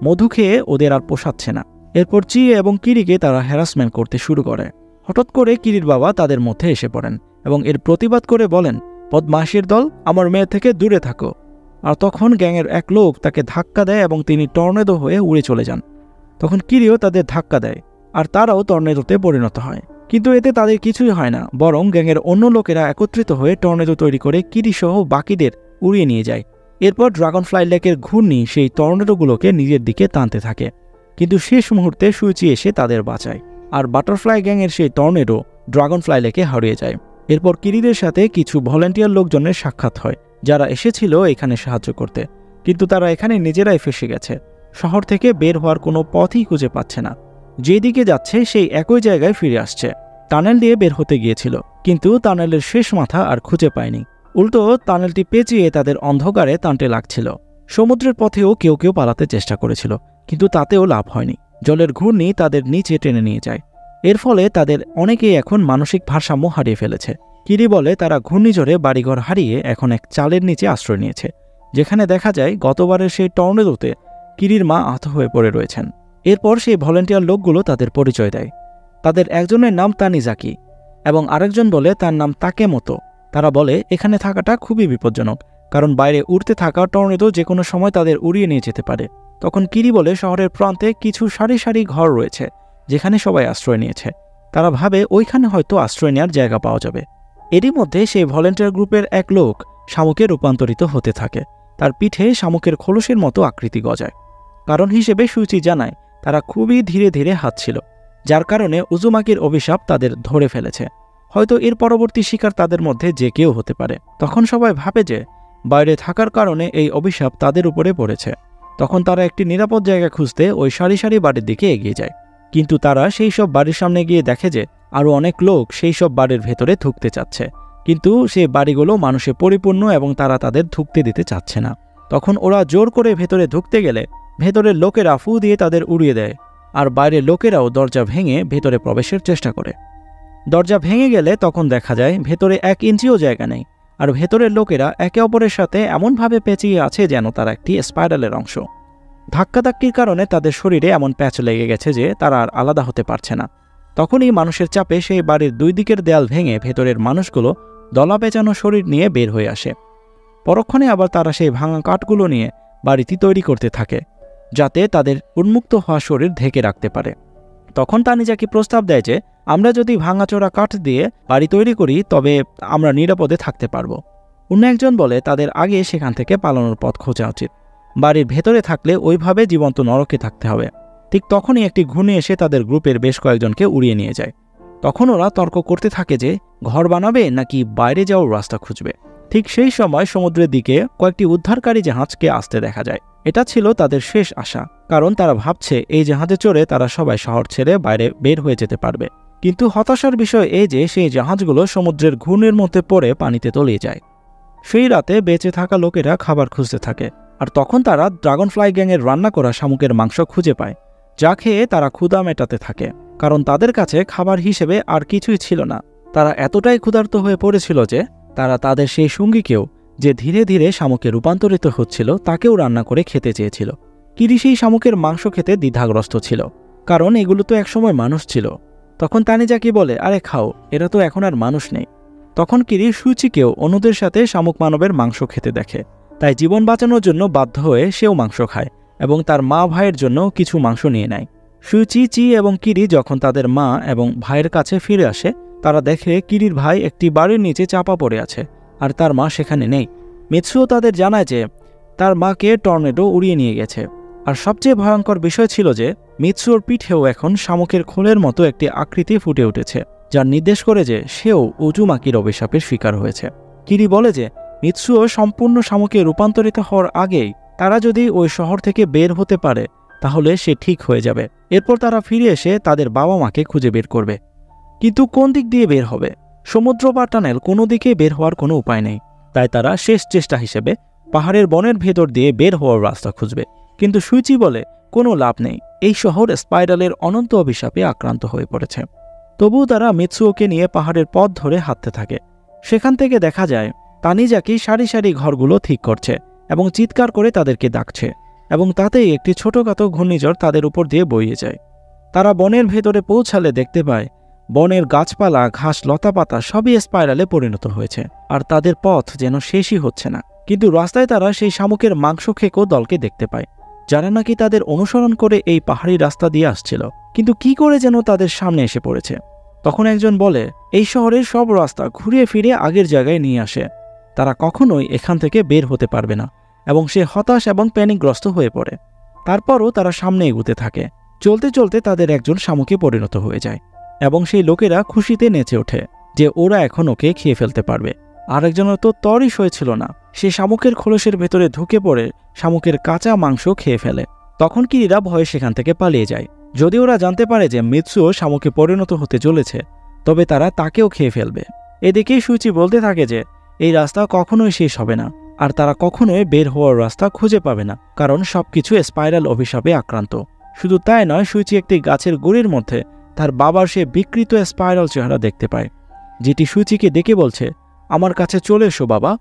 মধু খেয়ে ওদের আর পোষাচ্ছে না। এরপর চিয়ে এবং কিরিকে তারা হ্যারাসমেন্ট করতে শুরু করে। হঠাৎ করে কিরির বাবা তাদের মধ্যে এসে পড়েন এবং এর প্রতিবাদ করে বলেন, বদমাশির দল, আমার মেয়ে থেকে দূরে থাকো। আর তখন গ্যাংয়ের এক লোক তাকে ধাক্কা দেয় এবং তিনি টর্নেডো হয়ে উড়ে চলে যান। তখন কিরিও তাদের ধাক্কা দেয় আর তারাও টর্নেডোতে পরিণত হয়। কিন্তু এতে তাদের কিছুই হয় না, বরং গ্যাংয়ের অন্য লোকেরা একত্রিত হয়ে টর্নেডো তৈরি করে কিরি সহ বাকিদের উড়িয়ে নিয়ে যায়। এরপর ড্রাগন ফ্লাই লেকের ঘূর্ণি সেই টর্নেডোগুলোকে নিজের দিকে টানতে থাকে। কিন্তু শেষ মুহূর্তে সুইচি এসে তাদের বাঁচায় আর বাটারফ্লাই গ্যাংয়ের সেই টর্নেডো ড্রাগন ফ্লাই লেকে হারিয়ে যায়। এরপর কিরিদের সাথে কিছু ভলেন্টিয়ার লোকজনের সাক্ষাৎ হয়, যারা এসেছিল এখানে সাহায্য করতে। কিন্তু তারা এখানে নিজেরাই ফেসে গেছে। শহর থেকে বের হওয়ার কোনো পথই খুঁজে পাচ্ছে না। যেদিকে যাচ্ছে সেই একই জায়গায় ফিরে আসছে। টানেল দিয়ে বের হতে গিয়েছিল, কিন্তু টানেলের শেষ মাথা আর খুঁজে পায়নি। উল্টো টানেলটি পেঁচিয়ে তাদের অন্ধকারে টানতে লাগছিল। সমুদ্রের পথেও কেউ কেউ পালাতে চেষ্টা করেছিল, কিন্তু তাতেও লাভ হয়নি। জলের ঘূর্ণি তাদের নিচে টেনে নিয়ে যায়। এর ফলে তাদের অনেকেই এখন মানসিক ভারসাম্য হারিয়ে ফেলেছে। কিরি বলে তারা ঘূর্ণিঝড়ে বাড়িঘর হারিয়ে এখন এক চালের নিচে আশ্রয় নিয়েছে, যেখানে দেখা যায় গতবারের সেই টর্নেডোতে কিরির মা আহত হয়ে পড়ে রয়েছেন। এরপর সেই ভলেন্টিয়ার লোকগুলো তাদের পরিচয় দেয়। তাদের একজনের নাম তানিজাকি এবং আরেকজন বলে তার নাম তাকেমতো। তারা বলে এখানে থাকাটা খুবই বিপজ্জনক, কারণ বাইরে উড়তে থাকা টর্নেডো যে কোনো সময় তাদের উড়িয়ে নিয়ে যেতে পারে। তখন কিরি বলে শহরের প্রান্তে কিছু সারি সারি ঘর রয়েছে, যেখানে সবাই আশ্রয় নিয়েছে। তারা ভাবে ওইখানে হয়তো আশ্রয় নেওয়ার জায়গা পাওয়া যাবে। এরই মধ্যে সেই ভলেন্টিয়ার গ্রুপের এক লোক শামুকে রূপান্তরিত হতে থাকে। তার পিঠে শামুকের খোলসের মতো আকৃতি গজায়। কারণ হিসেবে সুইচি জানায় তারা খুবই ধীরে ধীরে হাঁটছিল, যার কারণে উজুমাকির অভিশাপ তাদের ধরে ফেলেছে। হয়তো এর পরবর্তী শিকার তাদের মধ্যে যে কেউ হতে পারে। তখন সবাই ভাবে যে বাইরে থাকার কারণে এই অভিশাপ তাদের উপরে পড়েছে। তখন তারা একটি নিরাপদ জায়গা খুঁজতে ওই সারি সারি বাড়ির দিকে এগিয়ে যায়। কিন্তু তারা সেই সব বাড়ির সামনে গিয়ে দেখে যে আরও অনেক লোক সেই সব বাড়ির ভেতরে ঢুকতে চাচ্ছে, কিন্তু সেই বাড়িগুলো মানুষে পরিপূর্ণ এবং তারা তাদের ঢুকতে দিতে চাচ্ছে না। তখন ওরা জোর করে ভেতরে ঢুকতে গেলে ভেতরের লোকেরা ফু দিয়ে তাদের উড়িয়ে দেয়, আর বাইরের লোকেরাও দরজা ভেঙে ভেতরে প্রবেশের চেষ্টা করে। দরজা ভেঙে গেলে তখন দেখা যায় ভেতরে 1 ইঞ্চিও জায়গা নেই, আর ভেতরের লোকেরা একে অপরের সাথে এমনভাবে পেঁচিয়ে আছে যেন তারা একটি স্পাইরালের অংশ। ধাক্কাধাক্কির কারণে তাদের শরীরে এমন প্যাচ লেগে গেছে যে তারা আর আলাদা হতে পারছে না। তখনই মানুষের চাপে সেই বাড়ির 2 দিকের দেয়াল ভেঙে ভেতরের মানুষগুলো দলা পেঁচানো শরীর নিয়ে বের হয়ে আসে। পরক্ষণে আবার তারা সেই ভাঙা কাঠগুলো নিয়ে বাড়িটি তৈরি করতে থাকে, যাতে তাদের উন্মুক্ত হওয়া শরীর ঢেকে রাখতে পারে। তখন তানিজাকি প্রস্তাব দেয় যে আমরা যদি ভাঙাচোরা কাঠ দিয়ে বাড়ি তৈরি করি তবে আমরা নিরাপদে থাকতে পারব। অন্য একজন বলে তাদের আগে সেখান থেকে পালানোর পথ খোঁজা উচিত। বাড়ির ভেতরে থাকলে ওইভাবে জীবন্ত নরকে থাকতে হবে। ঠিক তখনই একটি ঘূর্ণি এসে তাদের গ্রুপের বেশ কয়েকজনকে উড়িয়ে নিয়ে যায়। তখন ওরা তর্ক করতে থাকে যে ঘর বানাবে নাকি বাইরে যাওয়ার রাস্তা খুঁজবে। ঠিক সেই সময় সমুদ্রের দিকে কয়েকটি উদ্ধারকারী জাহাজকে আসতে দেখা যায়। এটা ছিল তাদের শেষ আশা, কারণ তারা ভাবছে এই জাহাজে চড়ে তারা সবাই শহর ছেড়ে বাইরে বের হয়ে যেতে পারবে। কিন্তু হতাশার বিষয় এই যে সেই জাহাজগুলো সমুদ্রের ঘূর্ণির মধ্যে পড়ে পানিতে তলিয়ে যায়। সেই রাতে বেঁচে থাকা লোকেরা খাবার খুঁজতে থাকে, আর তখন তারা ড্রাগনফ্লাই গ্যাংয়ের রান্না করা শামুকের মাংস খুঁজে পায়, যা খেয়ে তারা ক্ষুধা মেটাতে থাকে, কারণ তাদের কাছে খাবার হিসেবে আর কিছুই ছিল না। তারা এতটাই ক্ষুধার্ত হয়ে পড়েছিল যে তারা তাদের সেই সঙ্গীকেও, যে ধীরে ধীরে শামুকে রূপান্তরিত হচ্ছিল, তাকেও রান্না করে খেতে চেয়েছিল। কিরি সেই শামুকের মাংস খেতে দ্বিধাগ্রস্ত ছিল, কারণ এগুলো তো একসময় মানুষ ছিল। তখন তানিজাকি বলে, আরে খাও, এরা তো এখন আর মানুষ নেই। তখন কিরি সুচিকেও অন্যদের সাথে শামুক মানবের মাংস খেতে দেখে, তাই জীবন বাঁচানোর জন্য বাধ্য হয়ে সেও মাংস খায় এবং তার মা ভাইয়ের জন্য কিছু মাংস নিয়ে নেয়। সুচি, চি এবং কিরি যখন তাদের মা এবং ভাইয়ের কাছে ফিরে আসে, তারা দেখে কিরির ভাই একটি বাড়ির নিচে চাপা পড়ে আছে আর তার মা সেখানে নেই। মিৎসুও তাদের জানায় যে তার মাকে টর্নেডো উড়িয়ে নিয়ে গেছে। আর সবচেয়ে ভয়ঙ্কর বিষয় ছিল যে মিৎসুর পিঠেও এখন শামুকের খোলের মতো একটি আকৃতি ফুটে উঠেছে, যার নির্দেশ করে যে সেও উজুমাকির অভিশাপের শিকার হয়েছে। কিরি বলে যে মিৎসুও সম্পূর্ণ শামুকে রূপান্তরিত হওয়ার আগেই তারা যদি ওই শহর থেকে বের হতে পারে তাহলে সে ঠিক হয়ে যাবে। এরপর তারা ফিরে এসে তাদের বাবা মাকে খুঁজে বের করবে। কিন্তু কোন দিক দিয়ে বের হবে? সমুদ্র বা টানেল কোনো দিকে বের হওয়ার কোনো উপায় নেই। তাই তারা শেষ চেষ্টা হিসেবে পাহাড়ের বনের ভেতর দিয়ে বের হওয়ার রাস্তা খুঁজবে। কিন্তু সুইচি বলে কোনো লাভ নেই, এই শহর স্পাইরালের অনন্ত অভিশাপে আক্রান্ত হয়ে পড়েছে। তবুও তারা মিৎসুওকে নিয়ে পাহাড়ের পথ ধরে হাঁটতে থাকে। সেখান থেকে দেখা যায় তানিজাকি সারি সারি ঘরগুলো ঠিক করছে এবং চিৎকার করে তাদেরকে ডাকছে, এবং তাতেই একটি ছোটখাটো ঘূর্ণিঝড় তাদের উপর দিয়ে বইয়ে যায়। তারা বনের ভেতরে পৌঁছালে দেখতে পায় বনের গাছপালা, ঘাস, লতাপাতা সবই স্পাইরালে পরিণত হয়েছে, আর তাদের পথ যেন শেষই হচ্ছে না। কিন্তু রাস্তায় তারা সেই শামুকের মাংস খেকো দলকে দেখতে পায়, যারা নাকি তাদের অনুসরণ করে এই পাহাড়ি রাস্তা দিয়ে আসছিল, কিন্তু কি করে যেন তাদের সামনে এসে পড়েছে। তখন একজন বলে এই শহরের সব রাস্তা ঘুরিয়ে ফিরে আগের জায়গায় নিয়ে আসে, তারা কখনোই এখান থেকে বের হতে পারবে না, এবং সে হতাশ এবং প্যানিকগ্রস্ত হয়ে পড়ে। তারপরও তারা সামনে এগুতে থাকে। চলতে চলতে তাদের একজন শামুকে পরিণত হয়ে যায়, এবং সেই লোকেরা খুশিতে নেচে ওঠে যে ওরা এখন ওকে খেয়ে ফেলতে পারবে। আরেকজনের তো তরই হয়েছিল না, সে শামুকের খোলসের ভেতরে ঢুকে পড়ে শামুকের কাঁচা মাংস খেয়ে ফেলে। তখন কিরিরা ভয়ে সেখান থেকে পালিয়ে যায়। যদি ওরা জানতে পারে যে মিৎসুও শামুকে পরিণত হতে চলেছে, তবে তারা তাকেও খেয়ে ফেলবে। এদিকেই সুচি বলতে থাকে যে এই রাস্তা কখনোই শেষ হবে না, আর তারা কখনোই বের হওয়ার রাস্তা খুঁজে পাবে না, কারণ সবকিছু স্পাইরাল অভিশাপে আক্রান্ত। শুধু তাই নয়, সুচি একটি গাছের গুড়ির মধ্যে তার বাবার সে বিকৃত স্পাইরাল চেহারা দেখতে পায়, যেটি সুচিকে ডেকে বলছে, আমার কাছে চলে এসো বাবা।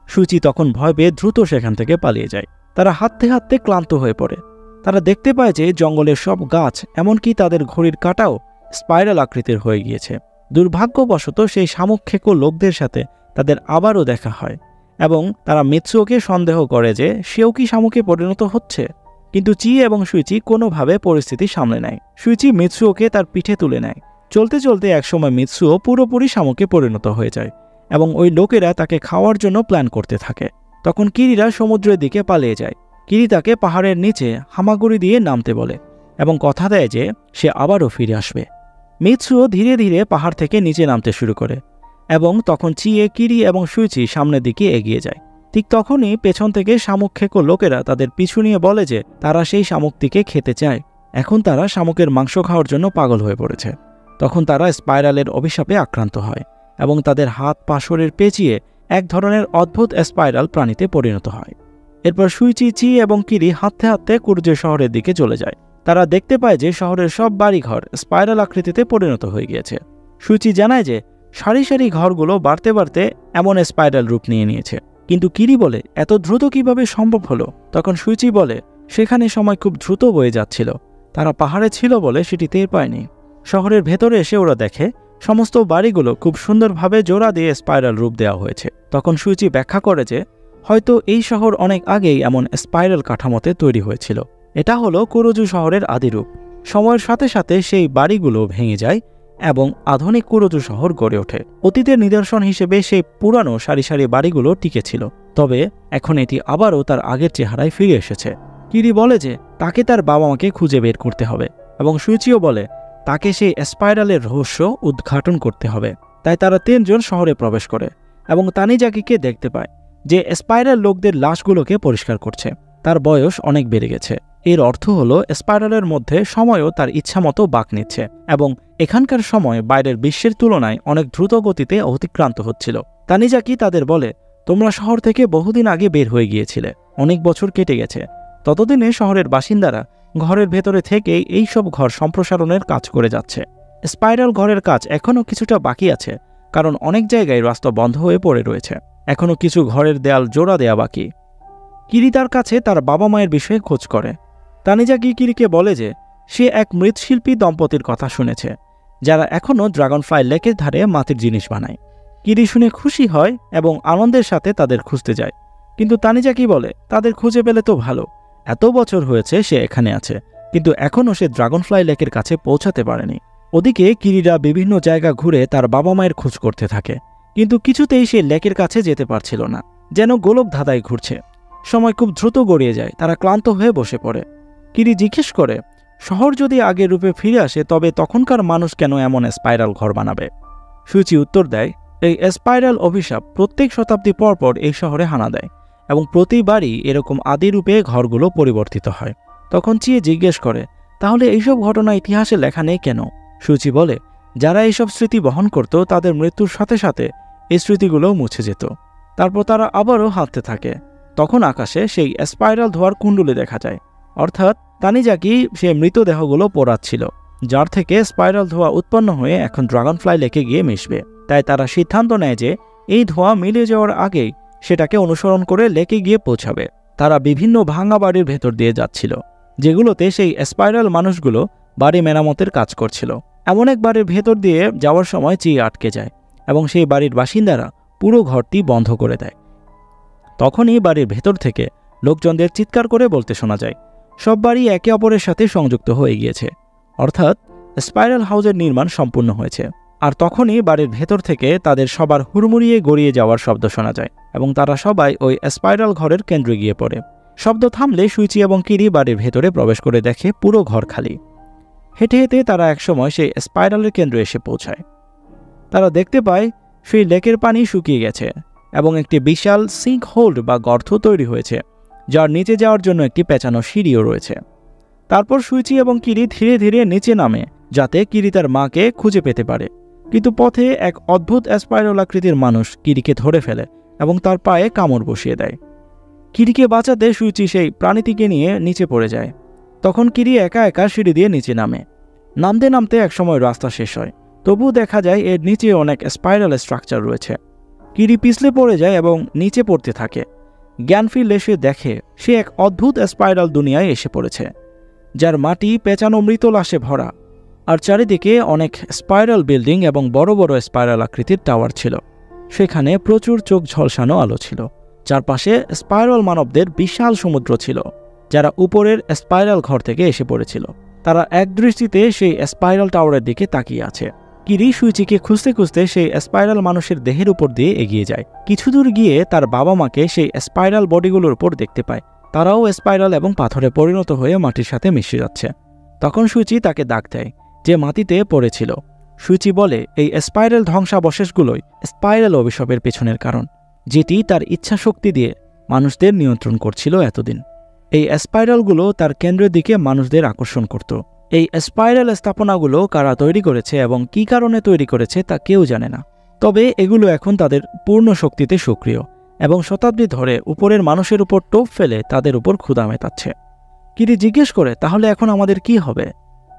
সুচি তখন ভয় পেয়ে দ্রুত সেখান থেকে পালিয়ে যায়। তারা হাঁটতে হাঁটতে ক্লান্ত হয়ে পড়ে। তারা দেখতে পায় যে জঙ্গলের সব গাছ, এমনকি তাদের ঘড়ির কাঁটাও স্পাইরাল আকৃতির হয়ে গিয়েছে। দুর্ভাগ্যবশত সেই শামুক খেকো লোকদের সাথে তাদের আবারও দেখা হয়, এবং তারা মিৎসুওকে সন্দেহ করে যে সেও কি শামুকে পরিণত হচ্ছে। কিন্তু চি এবং সুইচি কোনোভাবে পরিস্থিতি সামলে নেয়। সুইচি মিৎসুওকে তার পিঠে তুলে নেয়। চলতে চলতে একসময় মিৎসুও পুরোপুরি শামুকে পরিণত হয়ে যায়, এবং ওই লোকেরা তাকে খাওয়ার জন্য প্ল্যান করতে থাকে। তখন কিরিরা সমুদ্রের দিকে পালিয়ে যায়। কিরি তাকে পাহাড়ের নিচে হামাগুড়ি দিয়ে নামতে বলে এবং কথা দেয় যে সে আবারও ফিরে আসবে। মিৎসুও ধীরে ধীরে পাহাড় থেকে নিচে নামতে শুরু করে, এবং তখন চিয়ে, কিরি এবং সুইচি সামনের দিকে এগিয়ে যায়। ঠিক তখনই পেছন থেকে শামুক খেকো লোকেরা তাদের পিছু নিয়ে বলে যে তারা সেই শামুকটিকে খেতে চায়। এখন তারা শামুকের মাংস খাওয়ার জন্য পাগল হয়ে পড়েছে। তখন তারা স্পাইরালের অভিশাপে আক্রান্ত হয়, এবং তাদের হাত পা শরীর পেঁচিয়ে এক ধরনের অদ্ভুত স্পাইরাল প্রাণীতে পরিণত হয়। এরপর সুইচি, চি এবং কিরি হাঁটতে হাঁটতে কুরজে শহরের দিকে চলে যায়। তারা দেখতে পায় যে শহরের সব বাড়িঘর স্পাইরাল আকৃতিতে পরিণত হয়ে গিয়েছে। সুইচি জানায় যে সারি সারি ঘরগুলো বাড়তে বাড়তে এমন স্পাইরাল রূপ নিয়ে নিয়েছে। কিন্তু কিরি বলে এত দ্রুত কিভাবে সম্ভব হলো? তখন সুইচি বলে সেখানে সময় খুব দ্রুত বয়ে যাচ্ছিল, তারা পাহাড়ে ছিল বলে সেটি টের পায়নি। শহরের ভেতরে এসে ওরা দেখে সমস্ত বাড়িগুলো খুব সুন্দরভাবে জোড়া দিয়ে স্পাইরাল রূপ দেওয়া হয়েছে। তখন সুইচি ব্যাখ্যা করে যে হয়তো এই শহর অনেক আগেই এমন স্পাইরাল কাঠামোতে তৈরি হয়েছিল। এটা হলো কুরুজু শহরের আদিরূপ। সময়ের সাথে সাথে সেই বাড়িগুলো ভেঙে যায় এবং আধুনিক কুরুজু শহর গড়ে ওঠে। অতীতের নিদর্শন হিসেবে সেই পুরানো সারি সারি বাড়িগুলো টিকেছিল, তবে এখন এটি আবারও তার আগের চেহারায় ফিরে এসেছে। কিরি বলে যে তাকে তার বাবা মাকে খুঁজে বের করতে হবে, এবং সুইচিও বলে তাকে সেই স্পাইরালের রহস্য উদ্ঘাটন করতে হবে। তাই তারা 3 জন শহরে প্রবেশ করে এবং তানিজাকিকে দেখতে পায় যে স্পাইরাল লোকদের লাশগুলোকে পরিষ্কার করছে। তার বয়স অনেক বেড়ে গেছে। এর অর্থ হলো স্পাইরালের মধ্যে সময়ও তার ইচ্ছামতো বাঁক নিচ্ছে এবং এখানকার সময় বাইরের বিশ্বের তুলনায় অনেক দ্রুত গতিতে অতিক্রান্ত হচ্ছিল। তানিজাকি তাদের বলে, তোমরা শহর থেকে বহুদিন আগে বের হয়ে গিয়েছিলে, অনেক বছর কেটে গেছে। ততদিনে শহরের বাসিন্দারা ঘরের ভেতরে থেকে এই সব ঘর সম্প্রসারণের কাজ করে যাচ্ছে। স্পাইরাল ঘরের কাজ এখনও কিছুটা বাকি আছে, কারণ অনেক জায়গায় রাস্তা বন্ধ হয়ে পড়ে রয়েছে। এখনও কিছু ঘরের দেয়াল জোড়া দেয়া বাকি। কিরি তার কাছে তার বাবা মায়ের বিষয়ে খোঁজ করে। তানিজাকি কিরিকে বলে যে সে এক মৃৎশিল্পী দম্পতির কথা শুনেছে, যারা এখনও ড্রাগনফ্লাই লেকের ধারে মাটির জিনিস বানায়। কিরি শুনে খুশি হয় এবং আনন্দের সাথে তাদের খুঁজতে যায়, কিন্তু তানিজাকি বলে তাদের খুঁজে পেলে তো ভালো, এত বছর হয়েছে সে এখানে আছে, কিন্তু এখনও সে ড্রাগনফ্লাই লেকের কাছে পৌঁছাতে পারেনি। ওদিকে কিরিরা বিভিন্ন জায়গা ঘুরে তার বাবা মায়ের খোঁজ করতে থাকে, কিন্তু কিছুতেই সে লেকের কাছে যেতে পারছিল না, যেন গোলক ধাঁধায় ঘুরছে। সময় খুব দ্রুত গড়িয়ে যায়, তারা ক্লান্ত হয়ে বসে পড়ে। কিরি জিজ্ঞেস করে, শহর যদি আগের রূপে ফিরে আসে তবে তখনকার মানুষ কেন এমন স্পাইরাল ঘর বানাবে? সুচি উত্তর দেয়, এই স্পাইরাল অভিশাপ প্রত্যেক শতাব্দী পরপর এই শহরে হানা দেয় এবং প্রতিবারই এরকম আদি রূপে ঘরগুলো পরিবর্তিত হয়। তখন চিয়ে জিজ্ঞেস করে, তাহলে এইসব ঘটনা ইতিহাসে লেখা নেই কেন? সুচি বলে, যারা এইসব স্মৃতি বহন করত তাদের মৃত্যুর সাথে সাথে এই স্মৃতিগুলোও মুছে যেত। তারপর তারা আবারও হাঁটতে থাকে। তখন আকাশে সেই স্পাইরাল ধোয়ার কুণ্ডলী দেখা যায়, অর্থাৎ তানিজাকি সে মৃতদেহগুলো পোড়াচ্ছিল, যার থেকে স্পাইরাল ধোঁয়া উৎপন্ন হয়ে এখন ড্রাগনফ্লাই লেকে গিয়ে মিশবে। তাই তারা সিদ্ধান্ত নেয় যে এই ধোঁয়া মিলে যাওয়ার আগেই সেটাকে অনুসরণ করে লেকে গিয়ে পৌঁছাবে। তারা বিভিন্ন ভাঙা বাড়ির ভেতর দিয়ে যাচ্ছিল, যেগুলোতে সেই স্পাইরাল মানুষগুলো বাড়ি মেরামতের কাজ করছিল। এমন এক বাড়ির ভেতর দিয়ে যাওয়ার সময় চিয়ে আটকে যায় এবং সেই বাড়ির বাসিন্দারা পুরো ঘরটি বন্ধ করে দেয়। তখনই বাড়ির ভেতর থেকে লোকজনদের চিৎকার করে বলতে শোনা যায়, সব বাড়ি একে অপরের সাথে সংযুক্ত হয়ে গিয়েছে, অর্থাৎ স্পাইরাল হাউসের নির্মাণ সম্পূর্ণ হয়েছে। আর তখনই বাড়ির ভেতর থেকে তাদের সবার হুড়মুড়িয়ে গড়িয়ে যাওয়ার শব্দ শোনা যায় এবং তারা সবাই ওই স্পাইরাল ঘরের কেন্দ্রে গিয়ে পড়ে। শব্দ থামলে সুইচি এবং কিরি বাড়ির ভেতরে প্রবেশ করে দেখে পুরো ঘর খালি। হেঁটে হেঁটে তারা একসময় সেই স্পাইরালের কেন্দ্রে এসে পৌঁছায়। তারা দেখতে পায় সেই লেকের পানি শুকিয়ে গেছে এবং একটি বিশাল সিঙ্ক হোল্ড বা গর্ত তৈরি হয়েছে, যার নিচে যাওয়ার জন্য একটি পেঁচানো সিঁড়িও রয়েছে। তারপর সুইচি এবং কিরি ধীরে ধীরে নিচে নামে, যাতে কিরি তার মাকে খুঁজে পেতে পারে। কিন্তু পথে এক অদ্ভুত স্পাইরাল আকৃতির মানুষ কিরিকে ধরে ফেলে এবং তার পায়ে কামড় বসিয়ে দেয়। কিরিকে বাঁচাতে সুইচি সেই প্রাণীটিকে নিয়ে নিচে পড়ে যায়। তখন কিরি একা একা সিঁড়ি দিয়ে নিচে নামে। নামতে নামতে একসময় রাস্তা শেষ হয়, তবুও দেখা যায় এর নিচে অনেক স্পাইরাল স্ট্রাকচার রয়েছে। কিরি পিছলে পড়ে যায় এবং নিচে পড়তে থাকে। জ্ঞান ফিরলে সে দেখে সে এক অদ্ভুত স্পাইরাল দুনিয়ায় এসে পড়েছে, যার মাটি পেঁচানো মৃত লাশে ভরা, আর চারিদিকে অনেক স্পাইরাল বিল্ডিং এবং বড় বড় স্পাইরাল আকৃতির টাওয়ার ছিল। সেখানে প্রচুর চোখ ঝলসানো আলো ছিল। চারপাশে স্পাইরাল মানবদের বিশাল সমুদ্র ছিল, যারা উপরের স্পাইরাল ঘর থেকে এসে পড়েছিল। তারা একদৃষ্টিতে সেই স্পাইরাল টাওয়ারের দিকে তাকিয়ে আছে। কিরি সুইচিকে খুঁজতে খুঁজতে সেই স্পাইরাল মানুষের দেহের উপর দিয়ে এগিয়ে যায়। কিছু দূর গিয়ে তার বাবা মাকে সেই স্পাইরাল বডিগুলোর উপর দেখতে পায়। তারাও স্পাইরাল এবং পাথরে পরিণত হয়ে মাটির সাথে মিশে যাচ্ছে। তখন সুইচি তাকে ডাক দেয়, যে মাটিতে পড়েছিল। সুইচি বলে এই স্পাইরাল ধ্বংসাবশেষগুলোই স্পাইরাল অভিশাপের পেছনের কারণ, যেটি তার ইচ্ছা শক্তি দিয়ে মানুষদের নিয়ন্ত্রণ করছিল এতদিন। এই স্পাইরালগুলো তার কেন্দ্রের দিকে মানুষদের আকর্ষণ করত। এই স্পাইরাল স্থাপনাগুলো কারা তৈরি করেছে এবং কী কারণে তৈরি করেছে তা কেউ জানে না, তবে এগুলো এখন তাদের পূর্ণ শক্তিতে সক্রিয় এবং শতাব্দী ধরে উপরের মানুষের উপর টোপ ফেলে তাদের উপর ক্ষুধা মেটাচ্ছে। কিরি জিজ্ঞেস করে, তাহলে এখন আমাদের কি হবে?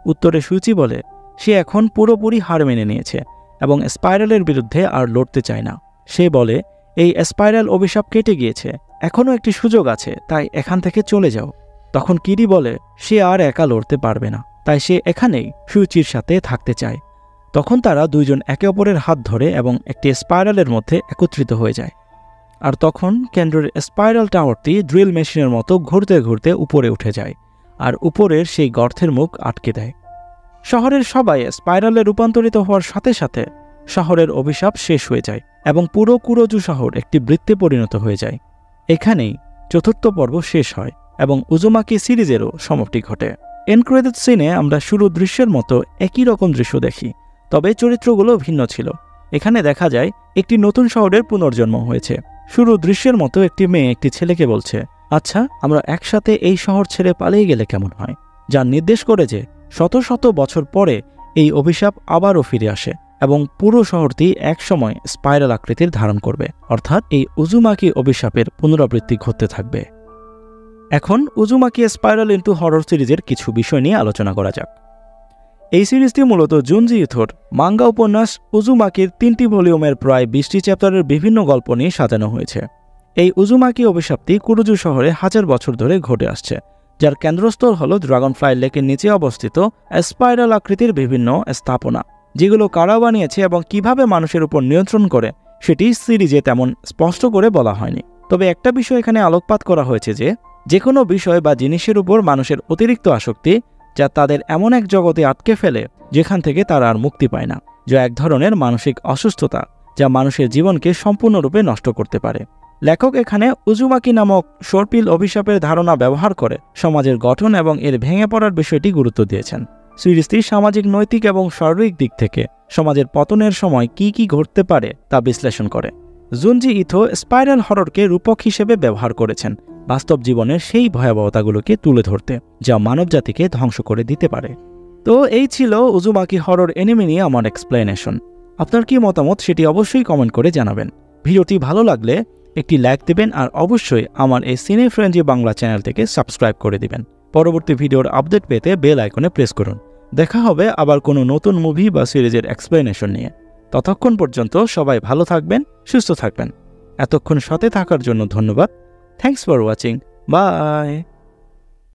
উত্তরে সুইচি বলে, সে এখন পুরোপুরি হার মেনে নিয়েছে এবং স্পাইরালের বিরুদ্ধে আর লড়তে চায় না। সে বলে, এই স্পাইরাল অভিশাপ কেটে গিয়েছে, এখনও একটি সুযোগ আছে, তাই এখান থেকে চলে যাও। তখন কিরি বলে সে আর একা লড়তে পারবে না, তাই সে এখানেই সুইচির সাথে থাকতে চায়। তখন তারা দুইজন একে অপরের হাত ধরে এবং একটি স্পাইরালের মধ্যে একত্রিত হয়ে যায়। আর তখন কেন্দ্রের স্পাইরাল টাওয়ারটি ড্রিল মেশিনের মতো ঘুরতে ঘুরতে উপরে উঠে যায় আর উপরের সেই গর্তের মুখ আটকে দেয়। শহরের সবাই স্পাইরালে রূপান্তরিত হওয়ার সাথে সাথে শহরের অভিশাপ শেষ হয়ে যায় এবং পুরো কুরোজু শহর একটি বৃত্তে পরিণত হয়ে যায়। এখানেই চতুর্থ পর্ব শেষ হয় এবং উজুমাকি সিরিজেরও সমাপ্তি ঘটে। এন্ড ক্রেডিট সিনে আমরা শুরু দৃশ্যের মতো একই রকম দৃশ্য দেখি, তবে চরিত্রগুলো ভিন্ন ছিল। এখানে দেখা যায় একটি নতুন শহরের পুনর্জন্ম হয়েছে। শুরু দৃশ্যের মতো একটি মেয়ে একটি ছেলেকে বলছে, আচ্ছা আমরা একসাথে এই শহর ছেড়ে পালিয়ে গেলে কেমন হয়, যা নির্দেশ করে যে শত শত বছর পরে এই অভিশাপ আবারও ফিরে আসে এবং পুরো শহরটি একসময় স্পাইরাল আকৃতির ধারণ করবে, অর্থাৎ এই উজুমাকি অভিশাপের পুনরাবৃত্তি ঘটতে থাকবে। এখন উজুমাকি স্পাইরাল ইনটু হরর সিরিজের কিছু বিষয় নিয়ে আলোচনা করা যাক। এই সিরিজটি মূলত জুনজি ইথোর মাঙ্গা উপন্যাস উজুমাকির 3টি ভলিউমের প্রায় 20টি চ্যাপ্টারের বিভিন্ন গল্প নিয়ে সাজানো হয়েছে। এই উজুমাকি অভিশাপটি কুরুজু শহরে 1000 বছর ধরে ঘটে আসছে, যার কেন্দ্রস্থল হল ড্রাগনফ্লাই লেকের নিচে অবস্থিত স্পাইরাল আকৃতির বিভিন্ন স্থাপনা, যেগুলো কারা বানিয়েছে এবং কিভাবে মানুষের উপর নিয়ন্ত্রণ করে সেটি সিরিজে তেমন স্পষ্ট করে বলা হয়নি। তবে একটা বিষয় এখানে আলোকপাত করা হয়েছে যে কোনো বিষয় বা জিনিসের উপর মানুষের অতিরিক্ত আসক্তি, যা তাদের এমন এক জগতে আটকে ফেলে যেখান থেকে তারা আর মুক্তি পায় না, যা এক ধরনের মানসিক অসুস্থতা যা মানুষের জীবনকে সম্পূর্ণরূপে নষ্ট করতে পারে। লেখক এখানে উজুমাকি নামক সর্পিল অভিশাপের ধারণা ব্যবহার করে সমাজের গঠন এবং এর ভেঙে পড়ার বিষয়টি গুরুত্ব দিয়েছেন। সিরিজটি সামাজিক, নৈতিক এবং শারীরিক দিক থেকে সমাজের পতনের সময় কি কি ঘটতে পারে তা বিশ্লেষণ করে। জুনজি ইথো স্পাইরাল হররকে রূপক হিসেবে ব্যবহার করেছেন বাস্তব জীবনের সেই ভয়াবহতাগুলোকে তুলে ধরতে, যা মানবজাতিকে ধ্বংস করে দিতে পারে। তো এই ছিল উজুমাকি হরর এনিমে নিয়ে আমার এক্সপ্লেনেশন। আপনার কি মতামত সেটি অবশ্যই কমেন্ট করে জানাবেন। ভিডিওটি ভালো লাগলে একটি লাইক দেবেন আর অবশ্যই আমার এই সিনে ফ্রেন্ডজি বাংলা চ্যানেলটিকে সাবস্ক্রাইব করে দিবেন। পরবর্তী ভিডিওর আপডেট পেতে বেল আইকনে প্রেস করুন। দেখা হবে আবার কোনো নতুন মুভি বা সিরিজের এক্সপ্লেনেশন নিয়ে। ততক্ষণ পর্যন্ত সবাই ভালো থাকবেন, সুস্থ থাকবেন। এতক্ষণ সাথে থাকার জন্য ধন্যবাদ। Thanks for watching. বাই।